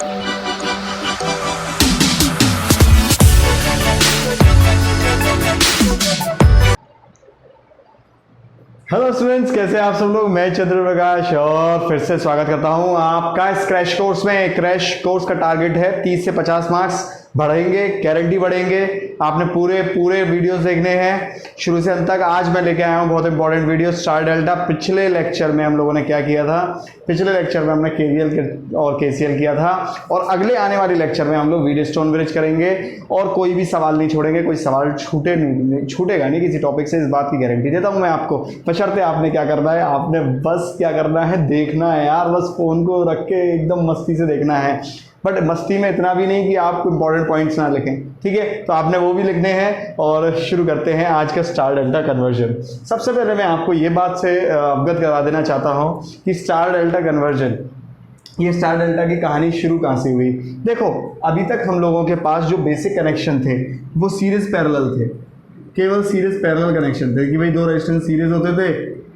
Hello students, कैसे आप सब लोग। मैं चंद्र प्रकाश और फिर से स्वागत करता हूं आपका इस क्रैश कोर्स में। क्रैश कोर्स का टारगेट है 30 से 50 मार्क्स बढ़ेंगे, गारंटी बढ़ेंगे। आपने पूरे वीडियोस देखने हैं शुरू से अंत तक। आज मैं लेके आया हूं बहुत इंपॉर्टेंट वीडियो, स्टार डेल्टा। पिछले लेक्चर में हम लोगों ने क्या किया था, पिछले लेक्चर में हमने केवीएल और केसीएल किया था, और अगले आने वाले लेक्चर में हम लोग व्हीटस्टोन ब्रिज करेंगे और कोई भी सवाल नहीं छोड़ेंगे। कोई सवाल छूटेगा नहीं किसी टॉपिक से, इस बात की गारंटी देता हूं मैं आपको। बशर्ते आपने क्या करना है, आपने बस क्या करना है, देखना है यार। बस फोन को रख के एकदम मस्ती से देखना है, बट मस्ती में इतना भी नहीं कि आप इंपॉर्टेंट पॉइंट्स ना लिखें, ठीक है। तो आपने वो भी लिखने हैं। और शुरू करते हैं आज का स्टार डेल्टा कन्वर्जन। सबसे पहले मैं आपको ये बात से अवगत करा देना चाहता हूँ कि स्टार डेल्टा कन्वर्जन, ये स्टार डेल्टा की कहानी शुरू कहाँ से हुई। देखो, अभी तक हम लोगों के पास जो बेसिक कनेक्शन थे वो सीरीज पैरेलल थे, केवल सीरीज पैरेलल कनेक्शन थे कि भाई दो रेजिस्टेंस सीरीज होते थे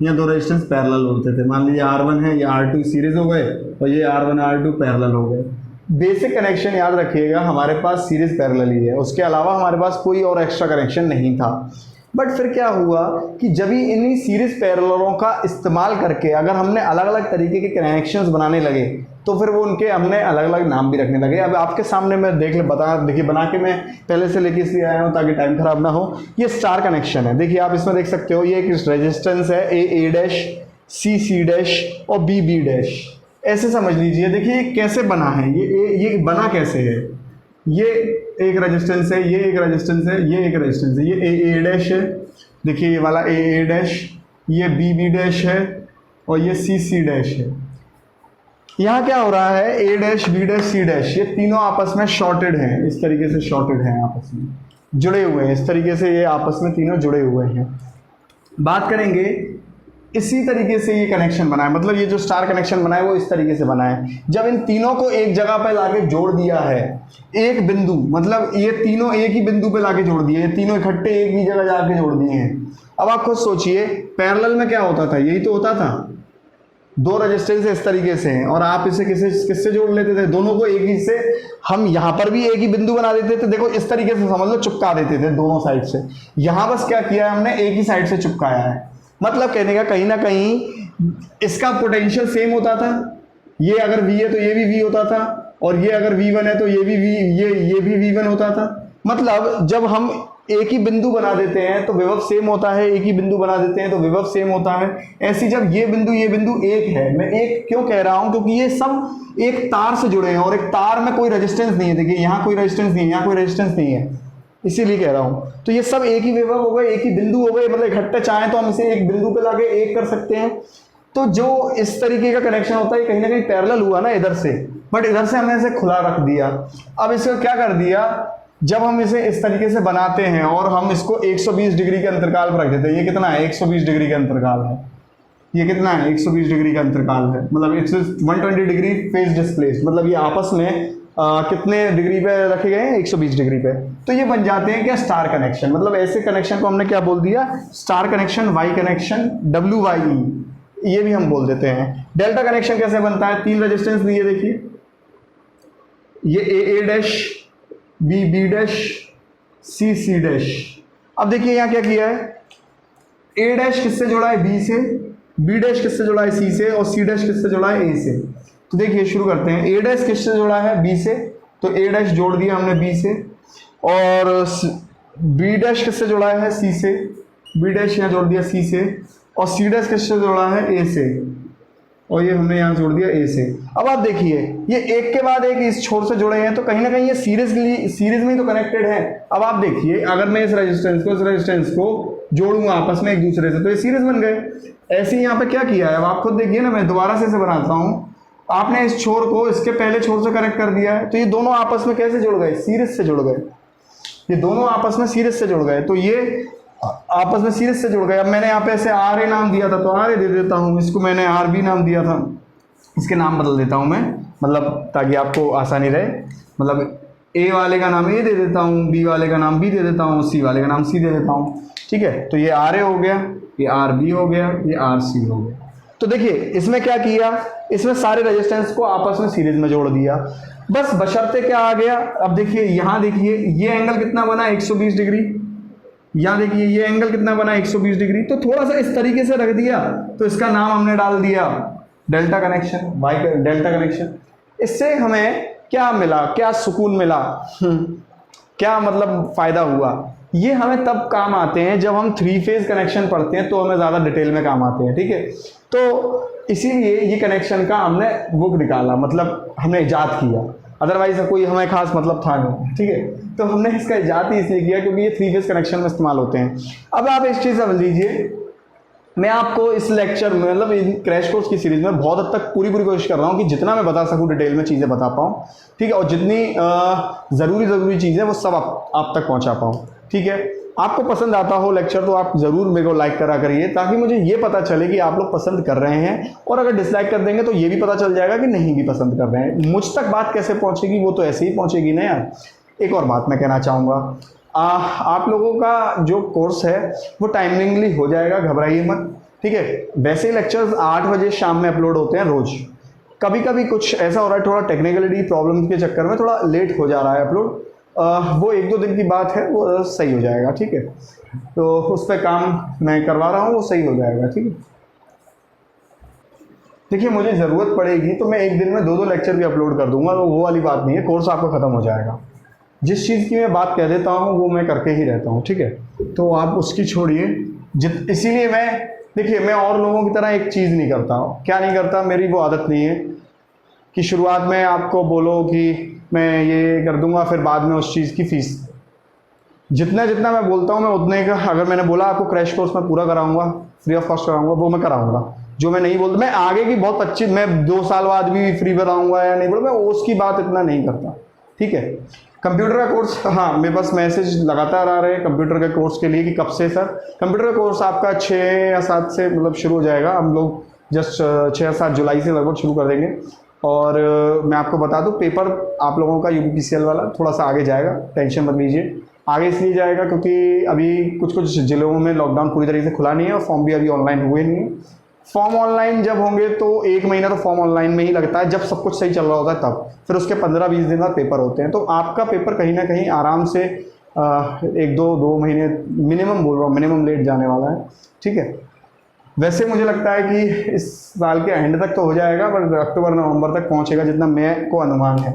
या दो रेजिस्टेंस पैरेलल होते थे। मान लीजिए R1 है, ये R2 सीरीज हो गए और ये R1 R2 पैरेलल हो गए। बेसिक कनेक्शन याद रखिएगा, हमारे पास सीरीज पैरेलल ही है, उसके अलावा हमारे पास कोई और एक्स्ट्रा कनेक्शन नहीं था। बट फिर क्या हुआ कि जब ही इन्हीं सीरीज पैरेललों का इस्तेमाल करके अगर हमने अलग अलग तरीके के कनेक्शंस बनाने लगे तो फिर वो उनके हमने अलग अलग नाम भी रखने लगे। अब आपके सामने मैं देखिए बना के मैं पहले से लेके इसलिए आया हूँ ताकि टाइम खराब ना हो। ये स्टार कनेक्शन है, देखिए आप इसमें देख सकते हो। ये एक रेजिस्टेंस है ए डैश, सी डैश और बी डैश, ऐसे समझ लीजिए। देखिए ये कैसे बना है, ये बना कैसे है। ये एक रेजिस्टेंस है, ये एक रेजिस्टेंस है, ये एक रेजिस्टेंस है। ये ए डैश है, देखिए ये वाला ए डैश, ये बी डैश है और ये सी डैश है। यहाँ क्या हो रहा है, A dash B dash C dash, ये तीनों आपस में शॉर्टेड हैं, इस तरीके से शॉर्टेड हैं, आपस में जुड़े हुए हैं। इस तरीके से ये आपस में तीनों जुड़े हुए हैं। बात करेंगे इसी तरीके से ये कनेक्शन बना है, मतलब ये जो स्टार कनेक्शन बना है वो इस तरीके से बना है। जब इन तीनों को एक जगह पे लाके जोड़ दिया है, एक बिंदु, मतलब ये तीनों एक ही बिंदु पे लाके जोड़ दिए, ये तीनों इकट्ठे एक ही जगह जाके जोड़ दिए हैं। अब आप खुद सोचिए, पैरेलल में क्या होता था, यही तो होता था। दो रेजिस्टेंस इस तरीके से हैं और आप इसे किससे जोड़ लेते थे, दोनों को एक ही से। हम यहाँ पर भी एक ही बिंदु बना देते थे, देखो इस तरीके से समझ लो, चिपका देते थे दोनों साइड से। यहाँ बस क्या किया हमने, एक ही साइड से चिपकाया है। मतलब कहने का कहीं ना कहीं इसका पोटेंशियल सेम होता था। ये अगर V है तो ये भी V होता था, और ये अगर V1 है तो ये भी ये भी V1 होता था। मतलब जब हम एक ही बिंदु बना देते हैं तो विभव सेम होता है, एक ही बिंदु बना देते हैं तो विभव सेम होता है। ऐसी जब ये बिंदु एक है, मैं एक क्यों कह रहा हूं, क्योंकि ये सब एक तार से जुड़े हैं और एक तार में कोई रेजिस्टेंस नहीं है। देखिए यहाँ कोई रेजिस्टेंस नहीं है, यहाँ कोई रेजिस्टेंस नहीं है, इसीलिए कह रहा हूं। तो ये सब एक ही विभव हो गए, एक ही बिंदु हो गए, मतलब इकट्ठे चाहें तो हम इसे एक बिंदु पे लाके एक कर सकते हैं। तो जो इस तरीके का कनेक्शन होता है कहीं ना कहीं पैरेलल हुआ ना इधर से, बट इधर से हमने इसे खुला रख दिया। अब इसको क्या कर दिया, जब हम इसे इस तरीके से बनाते हैं और हम इसको 120 डिग्री के अंतराल पर रख देते हैं। ये कितना है, 120 डिग्री का अंतराल है। ये कितना है, 120 डिग्री का अंतराल है, मतलब इट्स 120 डिग्री फेज डिस्प्लेस्ड, मतलब ये आपस में कितने डिग्री पे रखे गए हैं, 120 डिग्री पे। तो ये बन जाते हैं क्या, स्टार कनेक्शन। मतलब ऐसे कनेक्शन को हमने क्या बोल दिया, star connection, Y connection, WYE, ये भी हम बोल देते हैं। डेल्टा कनेक्शन कैसे बनता है, तीन रेजिस्टेंस दिए, देखिए ये A dash, B dash, C dash. अब देखिए यहाँ क्या किया है, ए डैश किससे जोड़ा है, बी से, बी डैश किससे जोड़ा है, सी से, और सी डैश किससे जोड़ा है, ए से। तो देखिए शुरू करते हैं, ए डैश किससे जोड़ा है, बी से, तो ए डैश जोड़ दिया हमने बी से, और बी डैश किससे जोड़ा है, सी से, बी डैश यहाँ जोड़ दिया सी से, और सी डैश किससे जोड़ा है, ए से, और ये हमने यहाँ जोड़ दिया ए से। अब आप देखिए ये एक के बाद एक इस छोर से जुड़े हैं, तो कहीं ना कहीं ये सीरीज में ही तो कनेक्टेड है। अब आप देखिए, अगर मैं इस रेजिस्टेंस को जोड़ूंगा आपस में एक दूसरे से तो ये सीरीज बन गए। ऐसे ही यहाँ पे क्या किया है, अब आप खुद देखिए ना, मैं दोबारा से इसे बनाता हूँ। आपने इस छोर को इसके पहले छोर से कनेक्ट कर दिया है, तो ये दोनों आपस में कैसे जुड़ गए, सीरीज से जुड़ गए। ये दोनों आपस में सीरीज से जुड़ गए, तो ये आपस में सीरीज से जुड़ गए। अब मैंने यहाँ पे ऐसे RA नाम दिया था तो RA दे देता हूँ, इसको मैंने RB नाम दिया था, इसके नाम बदल देता हूँ मैं, मतलब ताकि आपको आसानी रहे। मतलब A वाले का नाम A दे देता हूँ, B वाले का नाम B दे देता हूँ, C वाले का नाम C दे देता हूँ, ठीक है। तो ये RA हो गया, ये RB हो गया, ये RC हो गया। तो देखिए इसमें क्या किया, इसमें सारे रेजिस्टेंस को आपस में सीरीज में जोड़ दिया। बस बशर्ते क्या आ गया, अब देखिए यहाँ देखिए ये एंगल कितना बना 120 डिग्री, यहाँ देखिए ये एंगल कितना बना 120 डिग्री। तो थोड़ा सा इस तरीके से रख दिया तो इसका नाम हमने डाल दिया delta connection, Y delta connection. इससे हमें क्या मिला, क्या सुकून मिला, क्या मतलब फायदा हुआ, ये हमें तब काम आते हैं जब हम 3 फेज कनेक्शन पढ़ते हैं, तो हमें ज़्यादा डिटेल में काम आते हैं, ठीक है। तो इसीलिए ये कनेक्शन का हमने बुक निकाला, मतलब हमने इजाद किया, अदरवाइज कोई हमें खास मतलब था नहीं, ठीक है। तो हमने इसका इजाद ही इसलिए किया क्योंकि ये 3 फेज कनेक्शन में इस्तेमाल होते हैं। अब आप इस चीज़ समझ लीजिए, मैं आपको इस लेक्चर में मतलब इन क्रैश कोर्स की सीरीज में बहुत हद तक पूरी कोशिश कर रहा हूँ कि जितना मैं बता सकूँ डिटेल में चीज़ें बता पाऊँ, ठीक है, और जितनी ज़रूरी चीज़ें वो सब आप तक पहुँचा पाऊँ, ठीक है। आपको पसंद आता हो लेक्चर तो आप ज़रूर मेरे को लाइक करा करिए, ताकि मुझे ये पता चले कि आप लोग पसंद कर रहे हैं, और अगर डिसलाइक कर देंगे तो ये भी पता चल जाएगा कि नहीं भी पसंद कर रहे हैं। मुझ तक बात कैसे पहुँचेगी, वो तो ऐसे ही पहुँचेगी ना यार। एक और बात मैं कहना चाहूँगा, आप लोगों का जो कोर्स है वो टाइमिंगली हो जाएगा, घबराइए मत, ठीक है। वैसे लेक्चर्स 8 बजे शाम में अपलोड होते हैं रोज़। कभी कभी कुछ ऐसा हो रहा है, थोड़ा टेक्निकलिटी प्रॉब्लम के चक्कर में थोड़ा लेट हो जा रहा है अपलोड, वो 1-2 दिन की बात है, वो सही हो जाएगा, ठीक है। तो उस पर काम मैं करवा रहा हूँ, वो सही हो जाएगा, ठीक है। देखिए मुझे ज़रूरत पड़ेगी तो मैं एक दिन में 2-2 लेक्चर भी अपलोड कर दूंगा, तो वो वाली बात नहीं है, कोर्स आपका ख़त्म हो जाएगा। जिस चीज़ की मैं बात कह देता हूँ वो मैं करके ही रहता हूँ, ठीक है। तो आप उसकी छोड़िए, इसीलिए मैं, देखिए मैं और लोगों की तरह एक चीज़ नहीं करता हूँ। क्या नहीं करता, मेरी वो आदत नहीं है कि शुरुआत में आपको बोलो कि मैं ये कर दूंगा, फिर बाद में उस चीज़ की फ़ीस, जितना मैं बोलता हूँ मैं उतने का, अगर मैंने बोला आपको क्रैश कोर्स मैं पूरा कराऊंगा, फ्री ऑफ कॉस्ट कराऊंगा, वो मैं कराऊंगा। जो मैं नहीं बोलता, मैं आगे की बहुत अच्छी, मैं 2 साल बाद भी फ्री कराऊंगा या नहीं बोलूँ, मैं उसकी बात इतना नहीं करता, ठीक है। कंप्यूटर का कोर्स, हाँ मेरे पास मैसेज लगातार आ रहे हैं कंप्यूटर के कोर्स के लिए कि कब से सर। कंप्यूटर का कोर्स आपका 6 या 7 से मतलब शुरू हो जाएगा, हम लोग जस्ट 6 या 7 जुलाई से लगभग शुरू कर देंगे। और मैं आपको बता दूं, पेपर आप लोगों का UPPCL वाला थोड़ा सा आगे जाएगा, टेंशन मत लीजिए। आगे इसलिए जाएगा क्योंकि अभी कुछ जिलों में लॉकडाउन पूरी तरीके से खुला नहीं है, और फॉर्म भी अभी ऑनलाइन हुए नहीं है। फॉर्म ऑनलाइन जब होंगे तो 1 महीना तो फॉर्म ऑनलाइन में ही लगता है, जब सब कुछ सही चल रहा होता है तब, फिर उसके 15-20 दिन बाद पेपर होते हैं। तो आपका पेपर कहीं ना कहीं आराम से 1-2 महीने मिनिमम, बोल रहा हूँ मिनिमम, लेट जाने वाला है, ठीक है। वैसे मुझे लगता है कि इस साल के एंड तक तो हो जाएगा, पर अक्टूबर-नवंबर तक पहुंचेगा जितना मैं को अनुमान है।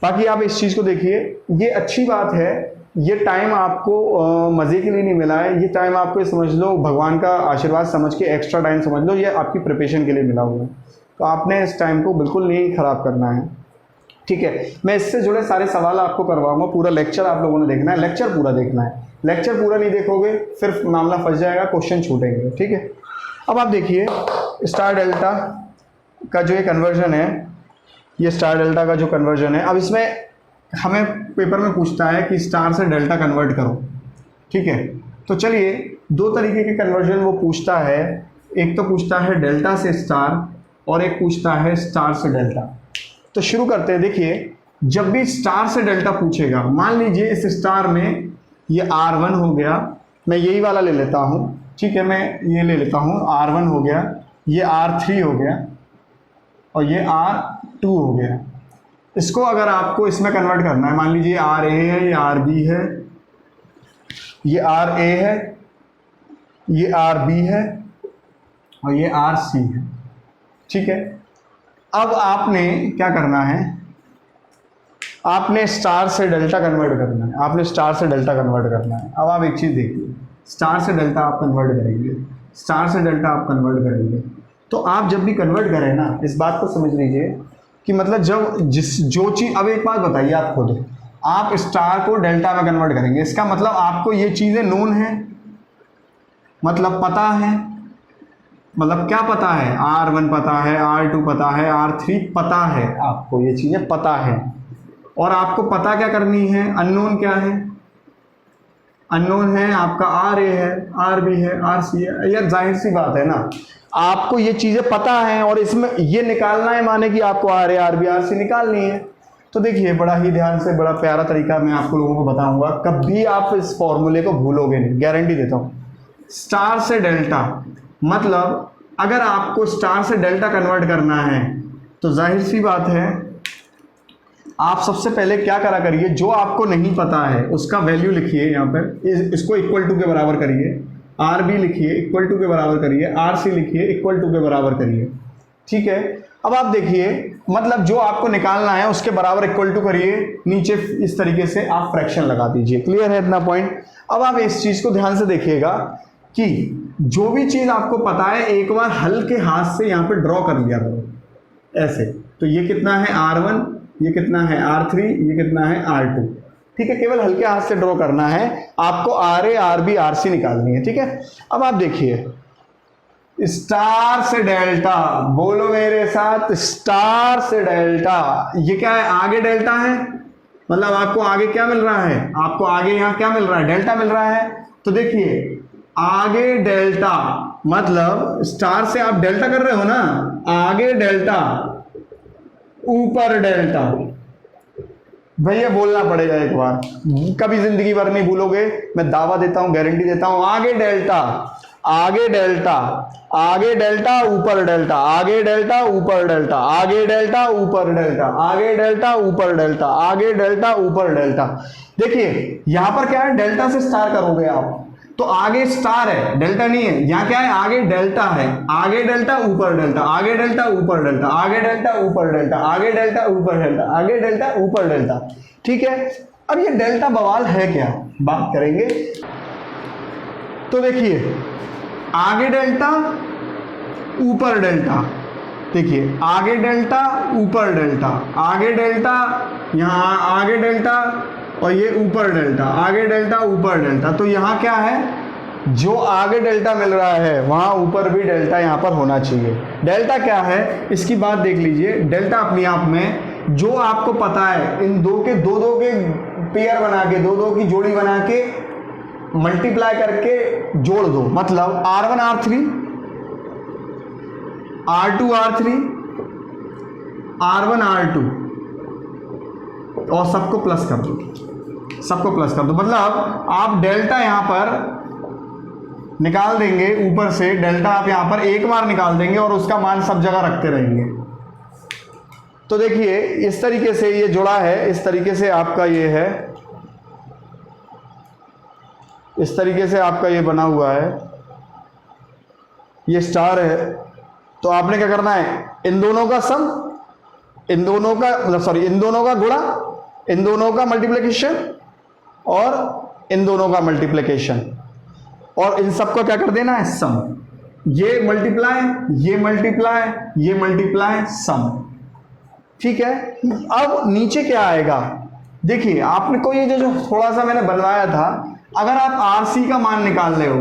बाकी आप इस चीज़ को देखिए, ये अच्छी बात है, ये टाइम आपको मज़े के लिए नहीं मिला है, ये टाइम आपको ये समझ लो भगवान का आशीर्वाद समझ के, एक्स्ट्रा टाइम समझ लो, ये आपकी प्रिपरेशन के लिए मिला हुआ है। तो आपने इस टाइम को बिल्कुल नहीं ख़राब करना है, ठीक है। मैं इससे जुड़े सारे सवाल आपको करवाऊंगा, पूरा लेक्चर आप लोगों ने देखना है, लेक्चर पूरा देखना है। लेक्चर पूरा नहीं देखोगे फिर मामला फंस जाएगा, क्वेश्चन छूटेंगे, ठीक है। अब आप देखिए स्टार डेल्टा का जो ये कन्वर्जन है, ये स्टार डेल्टा का जो कन्वर्जन है, अब इसमें हमें पेपर में पूछता है कि स्टार से डेल्टा कन्वर्ट करो, ठीक है। तो चलिए 2 तरीके के कन्वर्जन वो पूछता है, एक तो पूछता है डेल्टा से स्टार, और एक पूछता है स्टार से डेल्टा। तो शुरू करते हैं। देखिए जब भी स्टार से डेल्टा पूछेगा, मान लीजिए इस स्टार में ये R1 हो गया, मैं यही वाला ले लेता हूँ, ठीक है, मैं ये ले लेता हूँ, R1 हो गया, ये R3 हो गया, और ये R2 हो गया। इसको अगर आपको इसमें कन्वर्ट करना है, मान लीजिए RA है, ये RB है, ये RA है, ये RB है, और ये RC है, ठीक है। अब आपने क्या करना है, आपने स्टार से डेल्टा कन्वर्ट करना है, आपने स्टार से डेल्टा कन्वर्ट करना है। अब आप एक चीज़ देखिए, स्टार से डेल्टा आप कन्वर्ट करेंगे, स्टार से डेल्टा आप कन्वर्ट करेंगे, तो आप जब भी कन्वर्ट करें ना, इस बात को समझ लीजिए कि मतलब जो चीज़, अब एक बात बताइए आप खुद, आप स्टार को डेल्टा में कन्वर्ट करेंगे, इसका मतलब आपको ये चीज़ें नोन है, मतलब पता है, मतलब क्या पता है, R1 पता है, R2 पता है, R3 पता है, आपको ये चीज़ें पता है। और आपको पता क्या करनी है, अननोन क्या है, अननोन है आपका RA है, RB है, RC है। यार जाहिर सी बात है ना, आपको ये चीज़ें पता हैं और इसमें ये निकालना है, माने कि आपको RA RB RC निकालनी है। तो देखिए बड़ा ही ध्यान से, बड़ा प्यारा तरीका मैं आपको लोगों को बताऊंगा, कभी आप इस फॉर्मूले को भूलोगे नहीं, गारंटी देता हूँ। स्टार से डेल्टा मतलब अगर आपको स्टार से डेल्टा कन्वर्ट करना है तो जाहिर सी बात है आप सबसे पहले क्या करा करिए, जो आपको नहीं पता है उसका वैल्यू लिखिए यहाँ पर, इसको इक्वल टू के बराबर करिए, आर बी लिखिए इक्वल टू के बराबर करिए, आर सी लिखिए इक्वल टू के बराबर करिए। ठीक है, अब आप देखिए, मतलब जो आपको निकालना है उसके बराबर इक्वल टू करिए, नीचे इस तरीके से आप फ्रैक्शन लगा दीजिए। क्लियर है इतना पॉइंट? अब आप इस चीज को ध्यान से देखिएगा कि जो भी चीज आपको पता है एक बार हल्के हाथ से यहाँ पे ड्रॉ कर लिया करो ऐसे। तो ये कितना है R1, ये कितना है R3, ये कितना है R2। ठीक है, केवल हल्के हाथ से ड्रॉ करना है, आपको RA, RB, RC निकालनी है। ठीक है, अब आप देखिए, स्टार से डेल्टा, बोलो मेरे साथ, स्टार से डेल्टा। ये क्या है? आगे डेल्टा है, मतलब आपको आगे क्या मिल रहा है? आपको आगे यहाँ क्या मिल रहा है? डेल्टा मिल रहा है। तो देखिए, आगे डेल्टा मतलब स्टार से आप डेल्टा कर रहे हो ना, आगे डेल्टा ऊपर डेल्टा। भैया बोलना पड़ेगा एक बार, कभी जिंदगी भर नहीं भूलोगे, मैं दावा देता हूं, गारंटी देता हूं। आगे डेल्टा, आगे डेल्टा, आगे डेल्टा ऊपर डेल्टा, आगे डेल्टा ऊपर डेल्टा, आगे डेल्टा ऊपर डेल्टा, आगे डेल्टा ऊपर डेल्टा, आगे डेल्टा ऊपर डेल्टा। देखिए यहां पर क्या है, डेल्टा से स्टार करोगे आप तो आगे स्टार है, डेल्टा नहीं है। यहां क्या है? आगे डेल्टा है, आगे डेल्टा ऊपर डेल्टा, आगे डेल्टा ऊपर डेल्टा, आगे डेल्टा ऊपर डेल्टा, आगे डेल्टा ऊपर डेल्टा, आगे डेल्टा ऊपर डेल्टा। ठीक है, अब ये डेल्टा बवाल है क्या, बात करेंगे। तो देखिए, आगे डेल्टा ऊपर डेल्टा, देखिए आगे डेल्टा ऊपर डेल्टा, आगे डेल्टा, यहाँ आगे डेल्टा और ये ऊपर डेल्टा, आगे डेल्टा ऊपर डेल्टा। तो यहाँ क्या है, जो आगे डेल्टा मिल रहा है वहाँ ऊपर भी डेल्टा यहाँ पर होना चाहिए। डेल्टा क्या है इसकी बात देख लीजिए। डेल्टा अपने आप में जो आपको पता है, इन दो के पेयर बना के, दो की जोड़ी बना के मल्टीप्लाई करके जोड़ दो, मतलब R1 R3, R2 R3, R1 R2 और सबको प्लस कर दो, सबको प्लस कर दो। मतलब आप डेल्टा यहां पर निकाल देंगे, ऊपर से डेल्टा आप यहां पर एक बार निकाल देंगे और उसका मान सब जगह रखते रहेंगे। तो देखिए इस तरीके से ये जुड़ा है, इस तरीके से आपका ये है, इस तरीके से आपका ये बना हुआ है, ये स्टार है। तो आपने क्या करना है, इन दोनों का सम, इन दोनों का मतलब सॉरी इन दोनों का गुणा, इन दोनों का मल्टीप्लिकेशन और इन दोनों का मल्टीप्लिकेशन, और इन सबको क्या कर देना है, सम। ये मल्टीप्लाई, ये मल्टीप्लाई, ये मल्टीप्लाई, सम। ठीक है, अब नीचे क्या आएगा, देखिए आपने को ये जो थोड़ा सा मैंने बनवाया था, अगर आप RC का मान निकाल रहे हो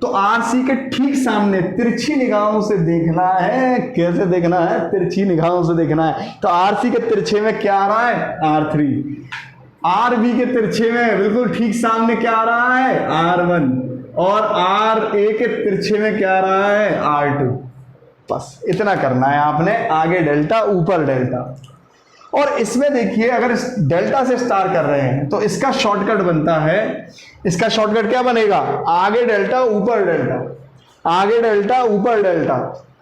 तो RC के ठीक सामने तिरछी निगाहों से देखना है। कैसे देखना है? तिरछी निगाहों से देखना है। तो RC के तिरछे में क्या आ रहा है, R3। RB के तिरछे में बिल्कुल ठीक सामने क्या आ रहा है, R1। और RA के तिरछे में क्या आ रहा है, R2। बस इतना करना है आपने, आगे डेल्टा ऊपर डेल्टा। और इसमें देखिए, अगर इस डेल्टा से स्टार कर रहे हैं तो इसका शॉर्टकट बनता है, इसका शॉर्टकट क्या बनेगा, आगे डेल्टा ऊपर डेल्टा, आगे डेल्टा ऊपर डेल्टा,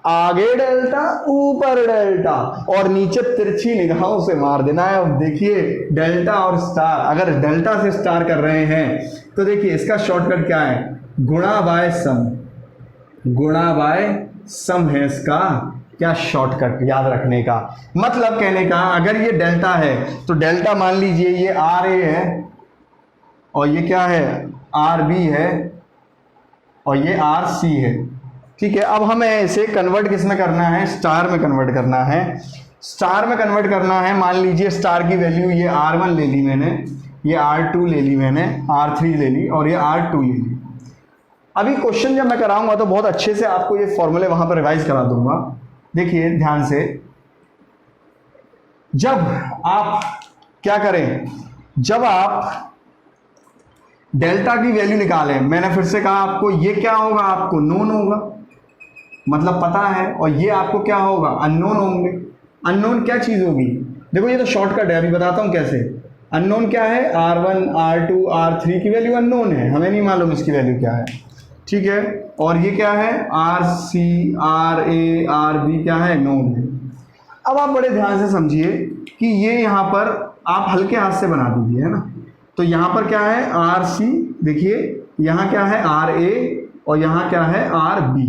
आगे डेल्टा ऊपर डेल्टा, और नीचे तिरछी निगाहों से मार देना है। अब देखिए डेल्टा और स्टार, अगर डेल्टा से स्टार कर रहे हैं तो देखिए इसका शॉर्टकट क्या है, गुणा बाय सम, गुणा बाय सम है इसका क्या शॉर्टकट याद रखने का। मतलब कहने का, अगर ये डेल्टा है तो डेल्टा मान लीजिए ये RA है और ये क्या है, RB है और ये RC है। ठीक है, अब हमें इसे कन्वर्ट किस में करना है, स्टार में कन्वर्ट करना है। स्टार में कन्वर्ट करना है, मान लीजिए स्टार की वैल्यू ये R1 ले ली मैंने, ये R2 ले ली मैंने, R3 ले ली और ये R2 ले ली। अभी क्वेश्चन जब मैं कराऊंगा तो बहुत अच्छे से आपको ये फॉर्मूले वहां पर रिवाइज करा दूंगा। देखिए ध्यान से, जब आप क्या करें, जब आप डेल्टा की वैल्यू निकालें, मैंने फिर से कहा आपको ये क्या होगा, आपको नोन होगा, मतलब पता है, और ये आपको क्या होगा, अननोन होंगे। अननोन क्या चीज होगी, देखो ये तो शॉर्टकट है, अभी बताता हूं कैसे। अननोन क्या है, R1 R2 R3 की वैल्यू अननोन है, हमें नहीं मालूम इसकी वैल्यू क्या है। ठीक है, और ये क्या है, RC RA RB क्या है, नोन है। अब आप बड़े ध्यान से समझिए कि ये यहाँ पर आप हल्के हाथ से बना दीजिए, है ना। तो यहाँ पर क्या है आर सी, देखिए यहाँ क्या है आर ए और यहाँ क्या है आर बी।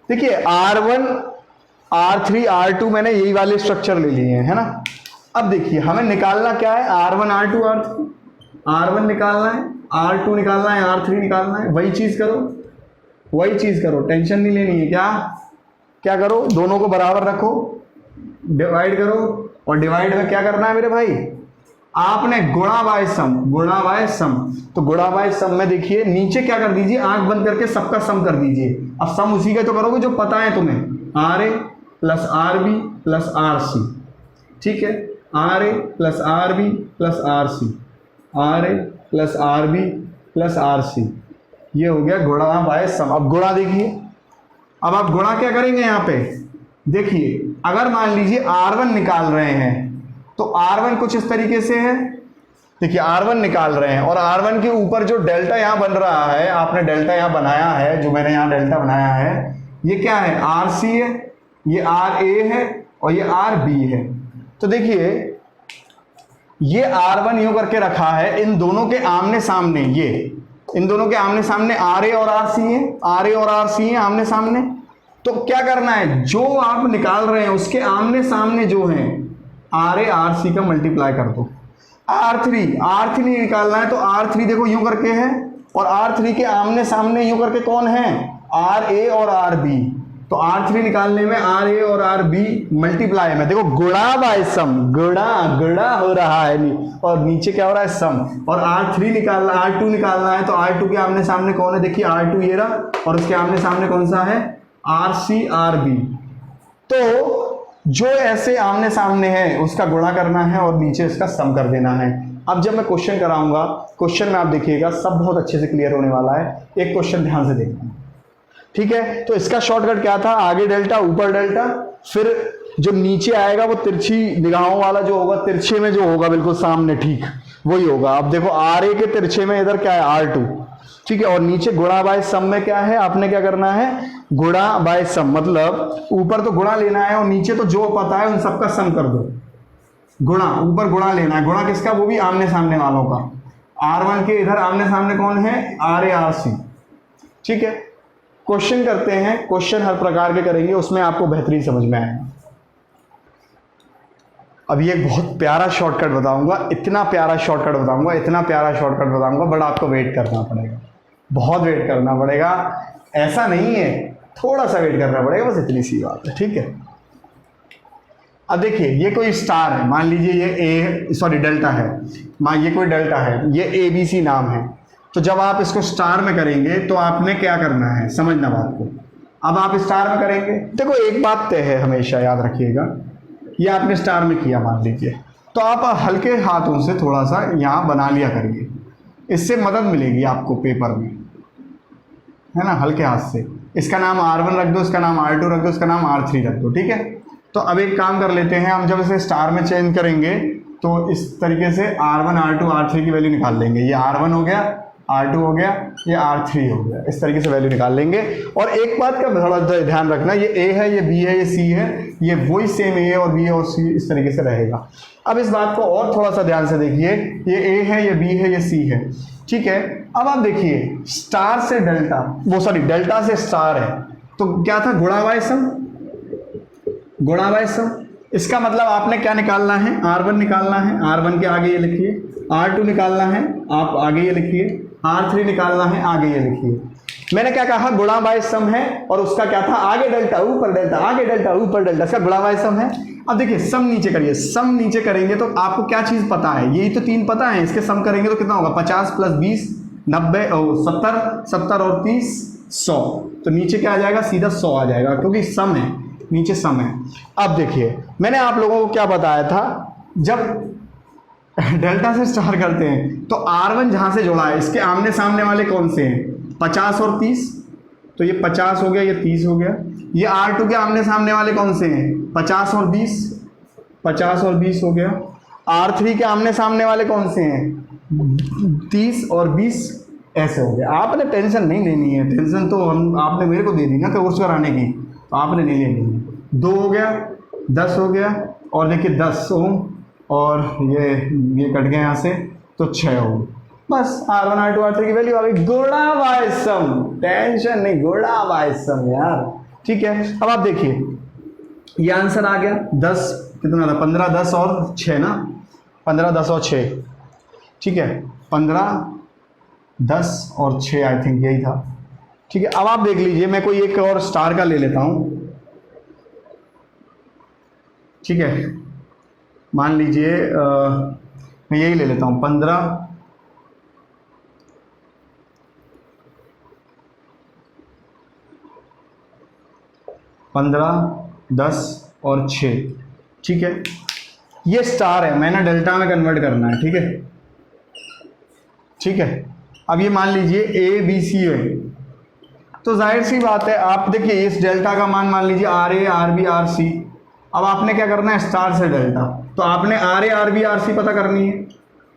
देखिए R1 R3 R2 मैंने यही वाले स्ट्रक्चर ले लिए हैं, है ना। अब देखिए हमें निकालना क्या है R1 R2 R3, R1 निकालना है, R2 निकालना है, R3 निकालना है। वही चीज करो, टेंशन नहीं लेनी है। क्या करो, दोनों को बराबर रखो, डिवाइड करो, और डिवाइड में क्या करना है मेरे भाई, आपने गुणा बाय सम। तो गुणा बाय सम में देखिए नीचे क्या कर दीजिए, आंख बंद करके सबका सम कर दीजिए। अब सम उसी का तो करोगे जो पता है तुम्हें, R A plus R B plus R C, ठीक है। R A plus R B plus R C, R A plus R B plus R C, ये हो गया गुणा बाय सम। अब गुणा देखिए, अब आप गुणा क्या करेंगे यहाँ पे, देखिए अगर मान लीजिए R1 निकाल रहे हैं तो R1 कुछ इस तरीके से है। देखिए R1 निकाल रहे हैं और R1 के ऊपर जो डेल्टा यहाँ बन रहा है, आपने डेल्टा यहाँ बनाया है, जो मैंने यहाँ डेल्टा बनाया है, ये क्या है RC है, ये RA है और ये RB है। तो देखिए ये R1 यूं करके रखा है, इन दोनों के आमने सामने, ये इन दोनों के आमने सामने RA और RC है, RA और RC है आमने सामने। तो क्या करना है, जो आप निकाल रहे हैं उसके आमने सामने जो है RA RC का मल्टीप्लाई कर दो। R3 निकालना है तो R3 देखो यूं करके है, और R3 के आमने सामने यूं करके कौन है, RA और RB। तो R3 निकालने में RA और RB मल्टीप्लाई में देखो गुणा बाय सम, गुणा हो रहा है, और नीचे क्या हो रहा है सम। और R2 निकालना है तो R2 के आमने सामने कौन है, देखिए R2 ये रहा, और उसके आमने सामने कौन सा है RC RB। तो जो ऐसे आमने सामने है उसका गुणा करना है और नीचे इसका सम कर देना है। अब जब मैं क्वेश्चन कराऊंगा, क्वेश्चन में आप देखिएगा सब बहुत अच्छे से क्लियर होने वाला है। एक क्वेश्चन ध्यान से देखना, ठीक है। तो इसका शॉर्टकट क्या था, आगे डेल्टा ऊपर डेल्टा, फिर जो नीचे आएगा वो तिरछी निगाहों वाला जो होगा, तिरछे में जो होगा बिल्कुल सामने, ठीक वही होगा। अब देखो RA के तिरछे में इधर क्या है R2, ठीक है, और नीचे गुणा बाय सम में क्या है, आपने क्या करना है गुणा बाय सम, मतलब ऊपर तो गुणा लेना है और नीचे तो जो पता है उन सबका सम कर दो। गुणा, ऊपर गुणा लेना है, गुणा किसका, वो भी आमने सामने वालों का। R1 के इधर आमने सामने कौन है, RA RC, ठीक है। क्वेश्चन करते हैं, क्वेश्चन हर प्रकार के करेंगे, उसमें आपको बेहतरीन समझ में आएगा। अब ये एक बहुत प्यारा शॉर्टकट बताऊंगा, इतना प्यारा शॉर्टकट बताऊंगा, बट आपको वेट करना पड़ेगा, बहुत वेट करना पड़ेगा। ऐसा नहीं है, थोड़ा सा वेट करना पड़ेगा, बस इतनी सी बात है, ठीक है। अब देखिए ये कोई स्टार है, मान लीजिए ये डेल्टा है, ये कोई डेल्टा है, ये ABC नाम है। तो जब आप इसको स्टार में करेंगे तो आपने क्या करना है, समझना बात को। अब आप स्टार में करेंगे, देखो एक बात तय है, हमेशा याद रखिएगा, ये आपने स्टार में किया मान लीजिए, तो आप हल्के हाथों से थोड़ा सा यहाँ बना लिया करिए, इससे मदद मिलेगी आपको पेपर में, है ना, हल्के हाथ से। इसका नाम R1 रख दो, इसका नाम R2 रख दो, इसका नाम R3 रख दो, ठीक है। तो अब एक काम कर लेते हैं, हम जब इसे स्टार में चेंज करेंगे तो इस तरीके से R1 R2 R3 की वैल्यू निकाल लेंगे। ये R1 हो गया, R2 हो गया, ये R3 हो गया, इस तरीके से वैल्यू निकाल लेंगे। और एक बात का थोड़ा ध्यान रखना, ये A है, ये B है, ये C है, ये वही सेम A और B और C इस तरीके से रहेगा। अब इस बात को और थोड़ा सा ध्यान से देखिए, ये A है, ये B है, ये C है, ठीक है। अब आप देखिए स्टार से डेल्टा, डेल्टा से स्टार है, तो क्या था गुणा बाय सम। इसका मतलब आपने क्या निकालना है, R1 निकालना है, R1 के आगे ये लिखिए, R2 निकालना है, आप आगे ये लिखिए, R3 निकालना है, आगे ये लिखिए। मैंने क्या कहा, गुणा बाय सम है, और उसका क्या था, आगे डेल्टा ऊपर डेल्टा, आगे डेल्टा ऊपर डेल्टा, इसका गुणा बाय सम है। अब देखिए सम नीचे करिए, सम नीचे करेंगे तो आपको क्या चीज पता है, यही तो 3 पता है, इसके सम करेंगे तो कितना होगा, 50 + 20 90 70 और 30 100। तो नीचे क्या आ जाएगा, सीधा 100 आ जाएगा, क्योंकि सम है, नीचे सम है। अब देखिए मैंने आप लोगों को क्या बताया था, जब डेल्टा से स्टार करते हैं तो R1 जहां से जोड़ा है, इसके आमने सामने वाले कौन से हैं, 50 और 30, तो ये 50 हो गया, ये 30 हो गया। ये R2 के आमने सामने वाले कौन से हैं, 50 और 20, 50 और 20 हो गया। R3 के आमने सामने वाले कौन से हैं, 30 और 20, ऐसे हो गया। आपने टेंशन नहीं लेनी है, टेंशन तो आपने मेरे को दे दी ना कोर्स कराने की, तो आपने नहीं लेनी है। 2 हो गया, 10 हो गया, और देखिए 10 ओम और ये कट गया यहाँ से, तो 6 ओम। बस R1 R2 R3 की वैल्यू आ गई, गुणा बाय सम, टेंशन नहीं, गुणा बाय सम यार। ठीक है, अब आप देखिए ये आंसर आ गया 10, कितना था, 15 10 और 6 ना, 15 10 और 6, ठीक है, 15 10 और 6 आई थिंक यही था। ठीक है, अब आप देख लीजिए, मैं कोई एक और स्टार का ले लेता हूं। ठीक है, मान लीजिए मैं यही ले लेता हूं, 15 10 और 6। ठीक है, ये स्टार है, मैंने डेल्टा में कन्वर्ट करना है। ठीक है, ठीक है, अब ये मान लीजिए ए बी सी है, तो जाहिर सी बात है, आप देखिए इस डेल्टा का मान लीजिए R A R B R C. अब आपने क्या करना है, स्टार से डेल्टा, तो आपने R A R B R C पता करनी है।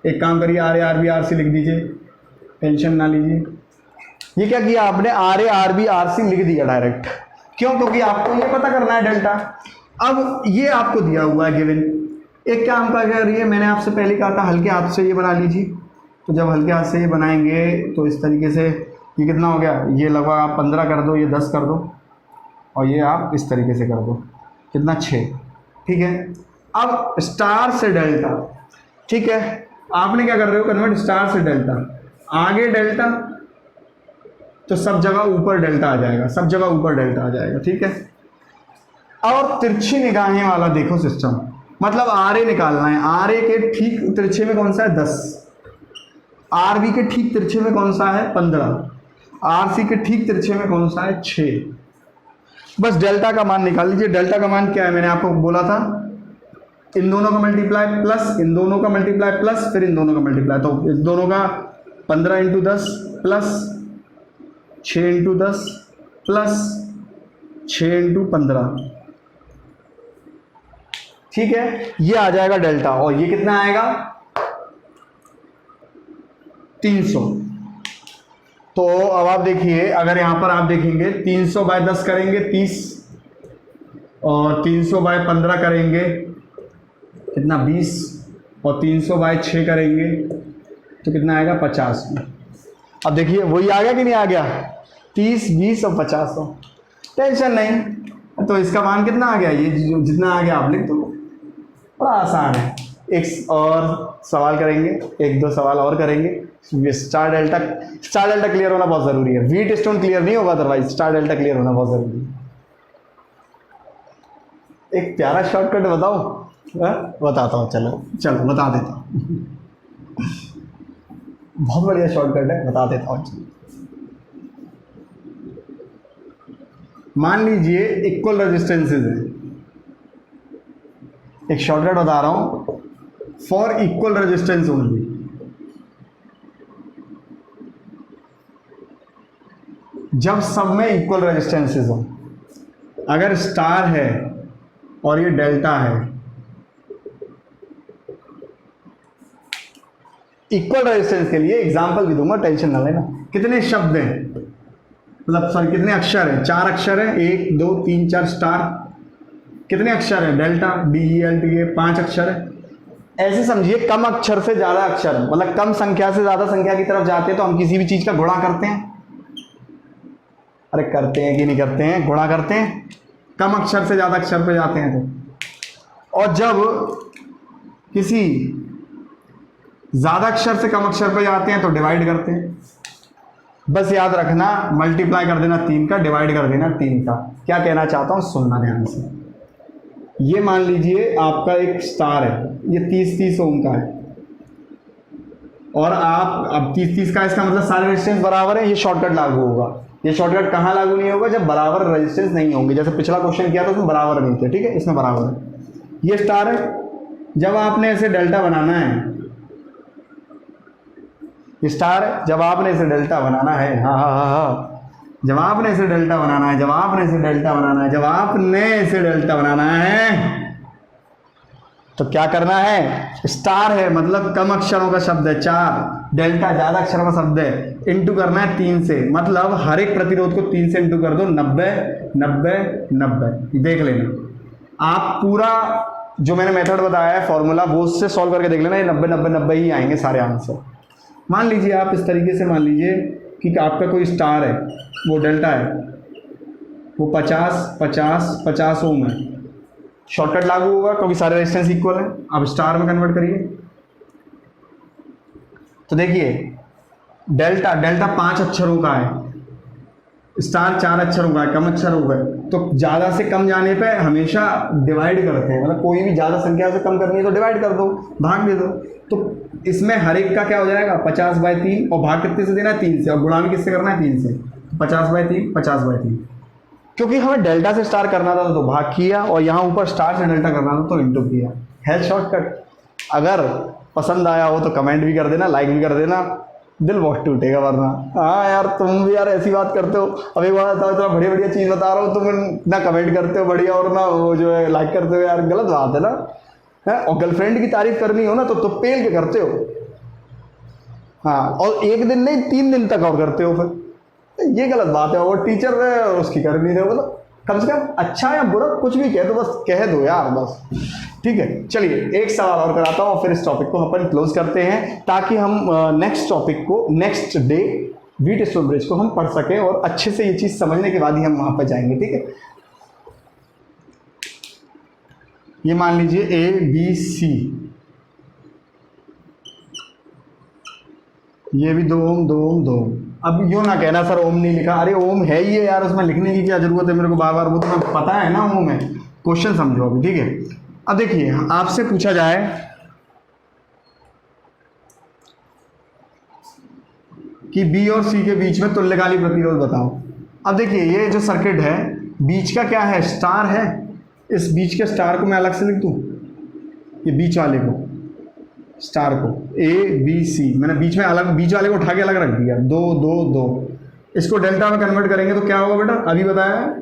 एक काम करिए, R A R B R C लिख दीजिए, टेंशन ना लीजिए। ये क्या किया आपने, R A R B R C लिख दिया डायरेक्ट, क्यों, क्योंकि आपको ये पता करना है डेल्टा। अब ये आपको दिया हुआ है गिवन, एक काम का क्या करिए, मैंने आपसे पहले कहा था हल्के हाथ से ये बना लीजिए, तो जब हल्के हाथ से ये बनाएंगे तो इस तरीके से, ये कितना हो गया, ये लगभग आप 15 कर दो, ये 10 कर दो, और ये आप इस तरीके से कर दो, कितना 6। ठीक है, अब स्टार से डेल्टा, ठीक है, आपने क्या कर रहे हो, कन्वर्ट स्टार से डेल्टा, आगे डेल्टा, तो सब जगह ऊपर डेल्टा आ जाएगा, सब जगह ऊपर डेल्टा आ जाएगा। ठीक है, और तिरछी निगाहें वाला देखो सिस्टम, मतलब आर ए निकालना है, आर ए के ठीक तिरछे में कौन सा है, 10, आर बी के ठीक तिरछे में कौन सा है, 15, आर सी के ठीक तिरछे में कौन सा है, 6। बस डेल्टा का मान निकाल लीजिए। डेल्टा का मान क्या है, मैंने आपको बोला था, इन दोनों का मल्टीप्लाई प्लस इन दोनों का मल्टीप्लाई प्लस फिर इन दोनों का मल्टीप्लाई, तो इस दोनों का 15 × 10 प्लस 6 × 10 प्लस 6 × 15। ठीक है, ये आ जाएगा डेल्टा, और ये कितना आएगा, 300। तो अब आप देखिए, अगर यहां पर आप देखेंगे 300/10 करेंगे 30, और 300/15 करेंगे कितना, 20, और 300/6 करेंगे तो कितना आएगा, 50। अब देखिए वही आ गया कि नहीं आ गया, 30 20 और 50। टेंशन नहीं, तो इसका मान कितना आ गया, ये जितना आ गया आप लिख दो, बड़ा आसान है। एक और सवाल करेंगे, 1-2 सवाल और करेंगे। स्टार डेल्टा क्लियर होना बहुत ज़रूरी है, व्हीट स्टोन क्लियर नहीं होगा अदरवाइज, स्टार डेल्टा क्लियर होना बहुत ज़रूरी है। एक प्यारा शॉर्टकट बताओ, बताता हूँ, चलो बता देता हूँ। बहुत बढ़िया शॉर्टकट है, बता देता हूँ। मान लीजिए इक्वल रेजिस्टेंसेज हैं, एक शॉर्टकट बता रहा हूं, फॉर इक्वल रेजिस्टेंस ओनली। जब सब में इक्वल रेजिस्टेंसेज हो, अगर स्टार है और ये डेल्टा है, इक्वल रेजिस्टेंस के लिए एग्जांपल भी दूंगा, टेंशन ना लेना। कितने शब्द हैं, मतलब सॉरी कितने अक्षर हैं, 4 अक्षर हैं, 1 2 3 4 स्टार। कितने अक्षर हैं, डेल्टा DELTA 5 अक्षर है। ऐसे समझिए, कम अक्षर से ज़्यादा अक्षर, मतलब कम संख्या से ज़्यादा संख्या की तरफ जाते हैं तो हम किसी भी चीज़ का गुणा करते हैं। अरे करते हैं कि नहीं करते हैं, गुणा करते हैं, कम अक्षर से ज़्यादा अक्षर पे जाते हैं तो। और जब किसी ज़्यादा अक्षर से कम अक्षर पे जाते हैं तो डिवाइड करते हैं। बस याद रखना, मल्टीप्लाई कर देना 3 का, डिवाइड कर देना 3 का। क्या कहना चाहता हूँ सुनना ध्यान से। ये मान लीजिए आपका एक स्टार है, ये 30-30 ओम का है, और आप अब 30-30 का, इसका मतलब सारे रेजिस्टेंस बराबर है, ये शॉर्टकट लागू होगा। ये शॉर्टकट कहाँ लागू नहीं होगा, जब बराबर रेजिस्टेंस नहीं होंगे। जैसे पिछला क्वेश्चन किया था उसमें बराबर नहीं थे, ठीक है, इसमें बराबर है। ये स्टार है, जब आपने ऐसे डेल्टा बनाना है, ये स्टार है, जब आपने इसे डेल्टा बनाना है, हाँ, जब आपने इसे डेल्टा बनाना है, जब आपने इसे डेल्टा बनाना है, जब आपने इसे डेल्टा बनाना है, तो क्या करना है, स्टार है मतलब कम अक्षरों का शब्द है 4, डेल्टा ज़्यादा अक्षरों का शब्द है, इंटू करना है 3 से, मतलब हर एक प्रतिरोध को 3 से इंटू कर दो, 90 90 90। देख लेना, आप पूरा जो मैंने मेथड बताया है फॉर्मूला, वो उससे सॉल्व करके देख लेना, ये 90 90 90 ही आएंगे सारे आंसर। मान लीजिए आप इस तरीके से मान लीजिए कि आपका कोई स्टार है, वो डेल्टा है, वो 50 50 50 ओम है, शॉर्टकट लागू होगा क्योंकि सारे रेजिस्टेंस इक्वल है। अब स्टार में कन्वर्ट करिए तो देखिए डेल्टा 5 अक्षरों का है, स्टार 4 अक्षरों का है, कम अक्षरों का है, तो ज़्यादा से कम जाने पे हमेशा डिवाइड करते हैं, मतलब कोई भी ज़्यादा संख्या से कम करनी है तो डिवाइड कर दो, भाग दे दो। तो इसमें हर एक का क्या हो जाएगा 50/3, और भाग कितने से देना है 3 से, और गुणा भी किससे करना है 3 से, 50/3 50/3। क्योंकि हमें डेल्टा से स्टार करना था तो भाग किया, और यहाँ ऊपर स्टार से डेल्टा करना था तो इंटू किया, है शॉर्टकट। अगर पसंद आया हो तो कमेंट भी कर देना, लाइक भी कर देना, दिल बहुत टूटेगा वरना। हाँ यार तुम भी यार ऐसी बात करते हो, अब एक बात बताओ, इतना बढ़िया बढ़िया चीज़ बता रहा हूँ, तुम ना कमेंट करते हो बढ़िया और ना वो जो है लाइक करते हो, यार गलत बात है ना, है। और गर्लफ्रेंड की तारीफ करनी हो ना तो पेल के करते हो, हाँ, और एक दिन नहीं 3 दिन तक और करते हो, फिर ये गलत बात है। और टीचर है उसकी कर नहीं रहे, मतलब कम से कम अच्छा या बुरा कुछ भी कह दो, बस कह दो यार बस, ठीक है। चलिए एक सवाल और कराता हूँ और फिर इस टॉपिक को अपन क्लोज करते हैं, ताकि हम नेक्स्ट टॉपिक को नेक्स्ट डे व्हीटस्टोन ब्रिज को हम पढ़ सकें, और अच्छे से ये चीज़ समझने के बाद ही हम वहाँ पर जाएंगे, ठीक है। ये मान लीजिए ABC, ये भी 2 ओम 2 ओम 2 ओम। अब यूँ ना कहना सर ओम नहीं लिखा, अरे ओम है ही है यार, उसमें लिखने की क्या जरूरत है मेरे को बार बार, वो तो मैं पता है ना ओम है। क्वेश्चन समझो अभी, ठीक है। अब देखिए आपसे पूछा जाए कि B और C के बीच में तुल्यकालिक प्रतिरोध बताओ। अब देखिए ये जो सर्किट है, बीच का क्या है, स्टार है, इस बीच के स्टार को मैं अलग से लिख दूँ, ये बीच वाले को स्टार को ABC, मैंने बीच में अलग, बीच वाले को उठा के अलग रख दिया, 2 2 2। इसको डेल्टा में कन्वर्ट करेंगे तो क्या होगा बेटा, अभी बताया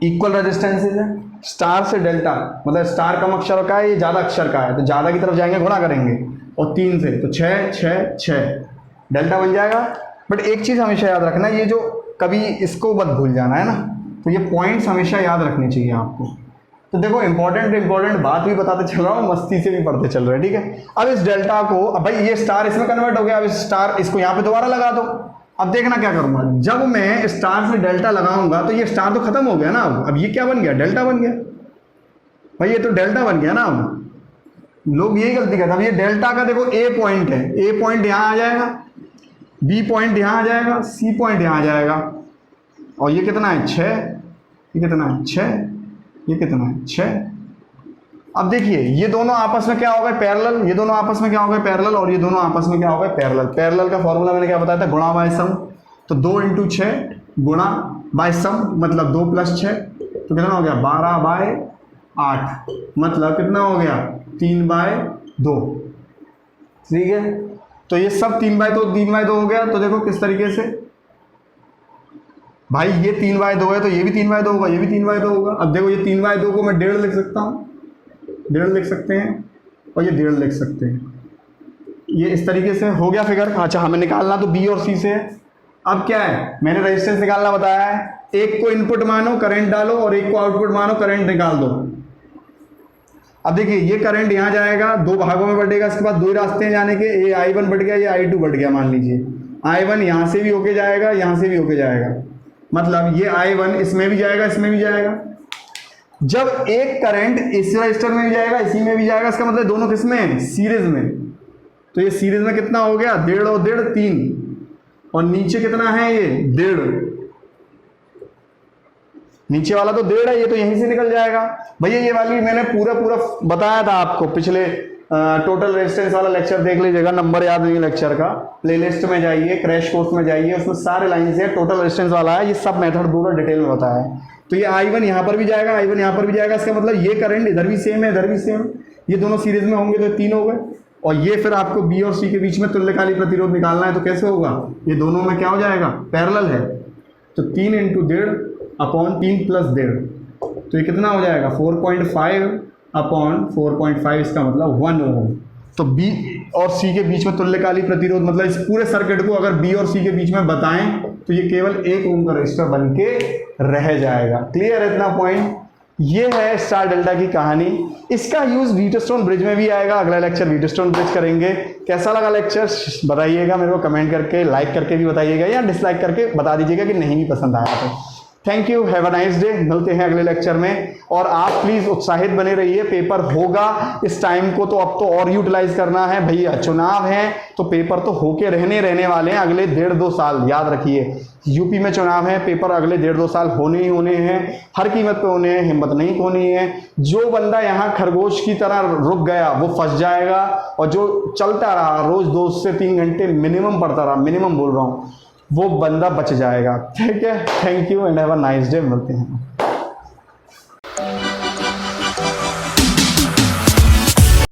इक्वल रेजिस्टेंसेज है, स्टार से डेल्टा, मतलब स्टार कम अक्षर का है, ये ज़्यादा अक्षर का है, तो ज़्यादा की तरफ जाएंगे गुणा करेंगे, और 3 से तो 6 6 6 डेल्टा बन जाएगा। बट एक चीज़ हमेशा याद रखना, ये जो कभी इसको मत भूल जाना है ना, तो ये पॉइंट्स हमेशा याद रखने चाहिए आपको। तो देखो इंपॉर्टेंट बात भी बताते चल रहा हूँ, मस्ती से भी पढ़ते चल रहे हैं, ठीक है। अब इस डेल्टा को, अब भाई ये स्टार इसमें कन्वर्ट हो गया, अब इस स्टार इसको यहाँ पे दोबारा लगा दो। अब देखना क्या करूँगा, जब मैं स्टार से डेल्टा लगाऊंगा तो ये स्टार तो खत्म हो गया ना, अब ये क्या बन गया, डेल्टा बन गया, भाई ये तो डेल्टा बन गया ना। अब लोग यही गलती करते हैं, अब ये डेल्टा का देखो A पॉइंट है, A पॉइंट यहाँ आ जाएगा, B पॉइंट यहाँ आ जाएगा, C पॉइंट यहाँ आ जाएगा, और ये कितना है 6, ये कितना है 6, ये कितना है 6। अब देखिए ये दोनों आपस में क्या हो गए पैरेलल, ये दोनों आपस में क्या हो गए पैरेलल, और ये दोनों आपस में क्या हो गए पैरेलल। पैरेलल का फॉर्मूला मैंने क्या बताया था, गुणा बाय सम, तो 2 × 6 गुणा बाय सम मतलब 2 + 6, तो कितना हो गया 12/8, मतलब कितना हो गया 3/2, ठीक है। तो ये सब 3/2 3/2 हो गया। तो देखो किस तरीके से भाई, ये 3/2 है तो ये भी 3/2 होगा, ये भी 3/2 होगा। अब देखो ये 3/2 को मैं 1.5 लिख सकता हूँ, 1.5 लिख सकते हैं, और ये 1.5 लिख सकते हैं, ये इस तरीके से हो गया फिगर। अच्छा हमें निकालना तो B और C से है। अब क्या है, मैंने रेजिस्टेंस निकालना बताया है, एक को इनपुट मानो करंट डालो, और एक को आउटपुट मानो करंट निकाल दो। अब देखिए ये करंट यहाँ जाएगा, 2 भागों में बटेगा, इसके बाद 2 रास्ते हैं जाने के, ये I1 बट गया, ये I2 बट गया। मान लीजिए I1 यहाँ से भी होके जाएगा, यहाँ से भी होके जाएगा, मतलब ये I1 इसमें भी जाएगा, इसमें भी जाएगा। जब एक करंट इस रजिस्टर में भी जाएगा, इसी में भी जाएगा, इसका मतलब दोनों किस में है, सीरीज में। तो ये सीरीज में कितना हो गया 1.5 और 1.5 3, और नीचे कितना है ये 1.5, नीचे वाला तो 1.5 है, ये तो यहीं से निकल जाएगा। भैया ये वाली मैंने पूरा बताया था आपको, पिछले टोटल रेजिस्टेंस वाला लेक्चर देख लीजिएगा, नंबर याद नहीं लेक्चर का, प्लेलिस्ट में जाइए, क्रैश कोर्स में जाइए, उसमें सारे लाइन से टोटल रेजिस्टेंस वाला है, ये सब मेथड पूरा डिटेल में बताया है। तो ये I1 यहाँ पर भी जाएगा, I1 यहाँ पर भी जाएगा, इसका मतलब ये करंट इधर भी सेम है, इधर भी सेम, ये दोनों सीरीज में होंगे तो 3 हो गए। और ये फिर आपको B और C के बीच में तुल्यकालिक प्रतिरोध निकालना है, तो कैसे होगा, ये दोनों में क्या हो जाएगा, पैरेलल है, तो 3 × 1.5 / 3 + 1.5, तो ये कितना हो जाएगा 4.5/4.5, इसका मतलब 1 ओम। तो B और C के बीच में तुल्यकालिक प्रतिरोध, मतलब इस पूरे सर्किट को अगर B और C के बीच में बताएं तो ये केवल 1 ओम का रजिस्टर बन के रह जाएगा। क्लियर है इतना पॉइंट। ये है स्टार डेल्टा की कहानी। इसका यूज व्हीटस्टोन ब्रिज में भी आएगा। अगला लेक्चर व्हीटस्टोन ब्रिज करेंगे। कैसा लगा लेक्चर बताइएगा मेरे को कमेंट करके, लाइक करके भी बताइएगा या डिसलाइक करके बता दीजिएगा कि नहीं भी पसंद आया तो। Thank you, have a nice day. मिलते हैं अगले लेक्चर में। और आप प्लीज उत्साहित बने रहिए, पेपर होगा। इस टाइम को तो अब तो और यूटिलाइज करना है भैया, चुनाव है तो पेपर तो होके रहने वाले हैं अगले 1.5-2 साल। याद रखिए, यूपी में चुनाव है, पेपर अगले 1.5-2 साल होने ही होने हैं, हर कीमत पे होने हैं, हिम्मत नहीं खोनी है। जो बंदा यहाँ खरगोश की तरह रुक गया वो फंस जाएगा, और जो चलता रहा रोज 2 से 3 घंटे मिनिमम पढ़ता रहा, मिनिमम बोल रहा हूँ, वो बंदा बच जाएगा। ठीक है, thank you and have a nice day. मिलते हैं।